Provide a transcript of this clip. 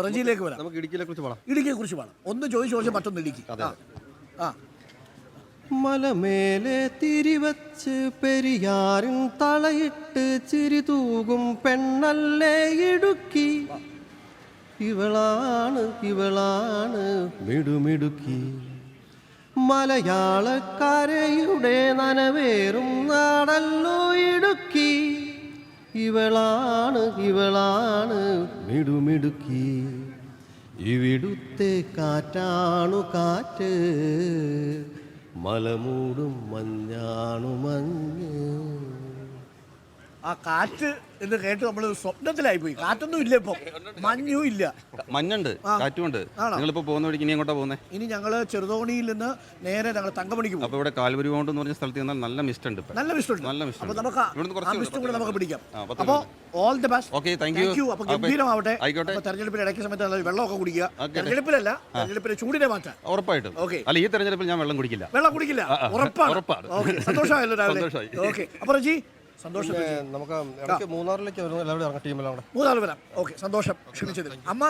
റജിയിലേക്ക് വരാം. നമുക്ക് ഇടുക്കിയെക്കുറിച്ച് പറയാം. ഒന്ന് ചോദിച്ച് മറ്റൊന്ന് ഇടുക്കി. മലമേലെ തിരിവച്ച് പെരിയാറിൻ തളയിട്ട് ചിരി തൂകും പെണ്ണല്ലേ ഇടുക്കി, ഇവളാണ് മിടുമിടുക്കി. മലയാളക്കരയുടെ നനവേറും നാടല്ലോ ഇടുക്കി, ഇവളാണ് മിടുമിടുക്കി. ഇവിടുത്തെ കാറ്റാണു കാറ്റ്, മലമൂടും മഞ്ഞാണു മഞ്ഞ്. ആ കാറ്റ് എന്ന് കേട്ട് നമ്മൾ സ്വപ്നത്തിലായി പോയി. കാറ്റൊന്നും ഇല്ല, ഇപ്പൊ മഞ്ഞും ഇല്ല. മഞ്ഞുണ്ട്, കാറ്റുണ്ട്. നിങ്ങളിപ്പോ പോകുന്ന വഴിക്ക് ഇനി എങ്ങോട്ടാ പോകുന്നത്? ഇനി ഞങ്ങള് ചെറുതോണിയിൽ നിന്ന് നേരെ ഞങ്ങൾ തങ്കമണിക്ക് പോകും. അപ്പൊ ഇവിടെ കാൽവരി മൗണ്ട് എന്ന് പറഞ്ഞ സ്ഥലത്ത് ചെന്നാൽ നല്ല മിസ്റ്റ് ഉണ്ട്. നല്ല മിസ്റ്റ് ഉണ്ട്. അപ്പൊ നമുക്ക് ആ മിസ്റ്റ് കൂടെ നമുക്ക് പിടിക്കാം. അപ്പൊ all the best. Okay, thank you. അപ്പൊ ഗംഭീരമാവട്ടെ. തെരഞ്ഞെടുപ്പിൽ ഇടയ്ക്ക് സമയത്ത് വെള്ളമൊക്കെ കുടിക്കുക. തെരഞ്ഞെടുപ്പിലെ ചൂടിനെ മാറ്റാം ഉറപ്പായിട്ടും. അല്ല, ഈ തെരഞ്ഞെടുപ്പിൽ ഞാൻ വെള്ളം കുടിക്കില്ല. ഉറപ്പാണ്. സന്തോഷമായല്ലോ രാവിലെ. ഓക്കെ, അപ്പൊ റജി സന്തോഷം. നമുക്ക് മൂന്നാറിലേക്ക് എല്ലാവരും ടീമെല്ലാം മൂന്നാർ വരാം. ഓക്കെ, സന്തോഷം. ക്ഷണിച്ചത് അമ്മ.